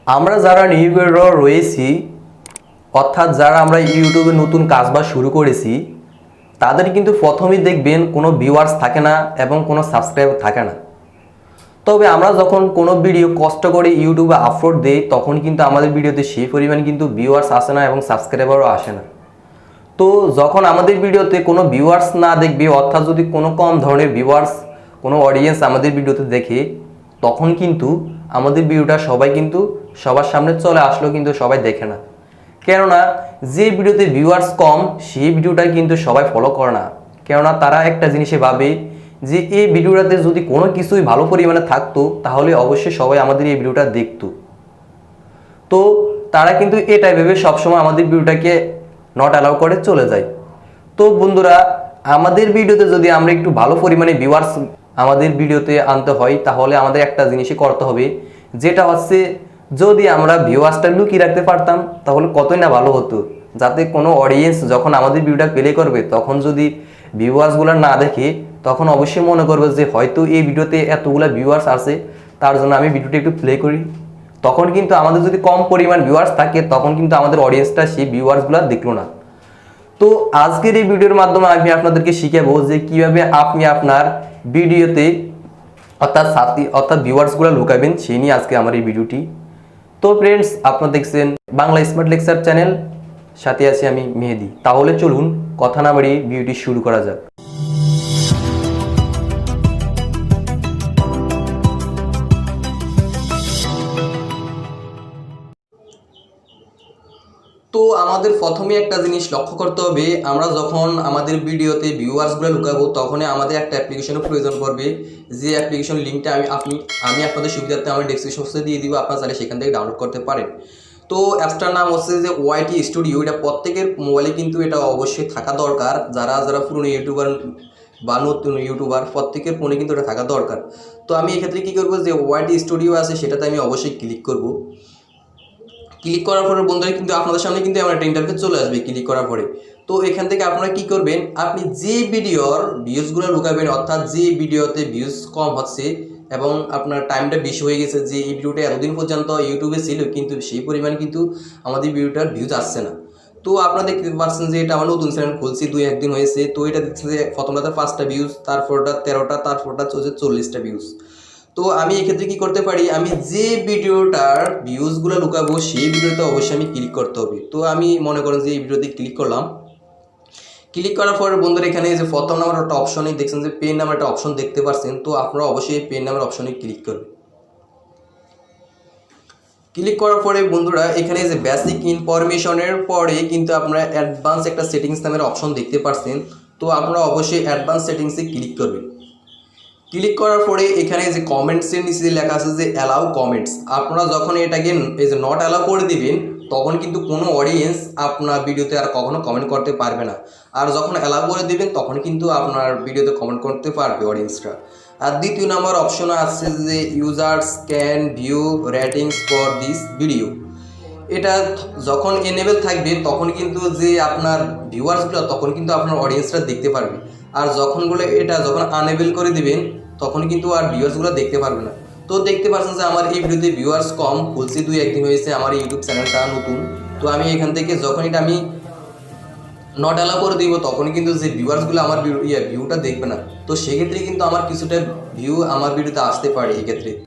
আমরা যারা new creator রয়েছি, অর্থাৎ যারা আমরা ইউটিউবে নতুন কাজবাজ শুরু করেছি, তাদের কিন্তু প্রথমেই দেখবেন কোনো ভিউয়ার্স থাকে না এবং কোনো সাবস্ক্রাইবার থাকে না। তবে আমরা যখন কোনো ভিডিও কষ্ট করে ইউটিউবে আপলোড দিই, তখন কিন্তু আমাদের ভিডিওতে সেই পরিমাণ কিন্তু ভিউয়ার্স আসে না এবং সাবস্ক্রাইবারও আসে না। তো যখন আমাদের ভিডিওতে কোনো ভিউয়ার্স না দেখবে, অর্থাৎ যদি কোনো কম ধরনের ভিউয়ার্স, কোনো অডিয়েন্স আমাদের ভিডিওতে দেখে, তখন কিন্তু আমাদের ভিডিওটা সবাই কিন্তু সবার সামনে চলে আসলেও কিন্তু সবাই দেখে না। কেননা যে ভিডিওতে ভিউয়ার্স কম, সেই ভিডিওটা কিন্তু সবাই ফলো করে না। কেননা তারা একটা জিনিসে ভাবে যে এই ভিডিওটাতে যদি কোনো কিছুই ভালো পরিমাণে থাকতো, তাহলে অবশ্যই সবাই আমাদের এই ভিডিওটা দেখতো। তো তারা কিন্তু এটাই ভেবে সবসময় আমাদের ভিডিওটাকে নট অ্যালাউ করে চলে যায়। তো বন্ধুরা, আমাদের ভিডিওতে যদি আমরা একটু ভালো পরিমাণে ভিউয়ার্স আমাদের ভিডিওতে আনতে হয়, তাহলে আমাদের একটা জিনিসই করতে হবে, যেটা হচ্ছে যদি আমরা ভিউয়ার্সটা লুকিয়ে রাখতে পারতাম তাহলে কতই না ভালো হতো। যাতে কোনো অডিয়েন্স যখন আমাদের ভিডিওটা প্লে করবে, তখন যদি ভিউয়ার্সগুলো না দেখে, তখন অবশ্যই মনে করবে যে হয়তো এই ভিডিওতে এতগুলো ভিউয়ার্স আছে, তার জন্য আমি ভিডিওটা একটু প্লে করি। তখন কিন্তু আমাদের যদি কম পরিমাণ ভিউয়ার্স থাকে, তখন কিন্তু আমাদের অডিয়েন্সটা সেই ভিউয়ার্সগুলো দেখলো না। তো আজকের এই ভিডিওর মাধ্যমে আমি আপনাদেরকে শিখাবো যে কিভাবে আপনি আপনার ভিডিওতে অর্থাৎ ভিউয়ার্সগুলো লুকাবেন, সেই নিয়ে আজকে আমার এই ভিডিওটি। তো ফ্রেন্ডস, আপনারা দেখছেন বাংলা স্মার্ট লেকচার চ্যানেল, সাথে আছি আমি মেহেদি। তাহলে চলুন কথা না বাড়িয়ে ভিডিওটি শুরু করা যাক। তো আমাদের প্রথমে একটা জিনিস লক্ষ্য করতে হবে, আমরা যখন আমাদের ভিডিওতে ভিউয়ার্সগুলো লুকাবো, তখনই আমাদের একটা অ্যাপ্লিকেশনের প্রয়োজন পড়বে। যে অ্যাপ্লিকেশন লিঙ্কটা আমি আপনাদের সুবিধার্থে আমার ডেসক্রিপশন বক্সে দিয়ে দিব, আপনারা চাইলে সেখান থেকে ডাউনলোড করতে পারেন। তো অ্যাপসটার নাম হচ্ছে যে ওয়াইটি স্টুডিও। এটা প্রত্যেকের মোবাইলে কিন্তু এটা অবশ্যই থাকা দরকার। যারা পুরনো ইউটিউবার বা নতুন ইউটিউবার, প্রত্যেকের ফোনে কিন্তু এটা থাকা দরকার। তো আমি এক্ষেত্রে কী করবো, যে ওয়াইটি স্টুডিও আছে সেটাতে আমি অবশ্যই ক্লিক করব। ক্লিক করার পরে বন্ধুরা কিন্তু আপনাদের সামনে কিন্তু আমার একটা ইন্টারফেস চলে আসবে ক্লিক করার পরে। তো এখান থেকে আপনারা কি করবেন, আপনি যে ভিডিওর ভিউজগুলো লুকাবেন, অর্থাৎ যে ভিডিওতে ভিউজ কম হচ্ছে এবং আপনার টাইমটা বেশি হয়ে গেছে, যে এই ভিডিওটা এতদিন পর্যন্ত ইউটিউবে ছিল কিন্তু সেই পরিমাণ কিন্তু আমাদের ভিডিওটার ভিউজ আসছে না। তো আপনারা দেখতে পাচ্ছেন যে এটা আমার নতুন চ্যানেল খুলছি, 2-1 দিন হয়েছে। তো এটা দেখছেন যে প্রথমটাতে 5টা ভিউজ, তারপরটা 13টা, তারপরটা চলছে 40টা ভিউজ। তো আমি এক্ষেত্রে কি করতে পারি, আমি যে ভিডিওটার ভিউজগুলো লুকাবো সেই ভিডিওতে অবশ্যই আমি ক্লিক করতে হবে। তো আমি মনে করেন যে এই ভিডিওতে ক্লিক করলাম। ক্লিক করার পরে বন্ধুরা এখানে যে প্রথম নাম্বার একটা অপশনে দেখছেন যে পেন নামের একটা অপশন দেখতে পাচ্ছেন। তো আপনারা অবশ্যই পেন নামের অপশনে ক্লিক করবেন। ক্লিক করার পরে বন্ধুরা এখানে যে বেসিক ইনফরমেশনের পরে কিন্তু আপনারা অ্যাডভান্স একটা সেটিংস নামের অপশন দেখতে পাচ্ছেন। তো আপনারা অবশ্যই অ্যাডভান্স সেটিংসে ক্লিক করবেন। ক্লিক করার পরে এখানে যে কমেন্টসের নিচে লেখা আছে যে অ্যালাউ কমেন্টস, আপনারা যখন এটাকে এই যে নট অ্যালাউ করে দিবেন, তখন কিন্তু কোনো অডিয়েন্স আপনার ভিডিওতে আর কখনো কমেন্ট করতে পারবে না। আর যখন অ্যালাউ করে দিবেন, তখন কিন্তু আপনার ভিডিওতে কমেন্ট করতে পারবে অডিয়েন্সরা। আর দ্বিতীয় নম্বর অপশন আছে যে users can view ratings for this video. এটা যখন এনেবেল থাকবে, তখন কিন্তু যে আপনার ভিউয়ার্সগুলো, তখন কিন্তু আপনার অডিয়েন্সরা দেখতে পারবে। আর যখন আনএবেল করে দিবেন, তখন কিন্তু আর ভিউয়ার্সগুলো দেখতে পারবে না। তো দেখতে পাচ্ছেন যে আমার এই ভিডিওতে ভিউয়ার্স কম, খুলছি 2-1 দিন হয়েছে, আমার ইউটিউব চ্যানেলটা নতুন। তো আমি এখান থেকে যখন এটা আমি নট অ্যালাউ করে দিব, তখন কিন্তু যে ভিউয়ার্সগুলো আমার ভিউটা দেখবে না। তো সেক্ষেত্রে কিন্তু আমার কিছুটা ভিউ আমার ভিডিওতে আসতে পারে এক্ষেত্রে।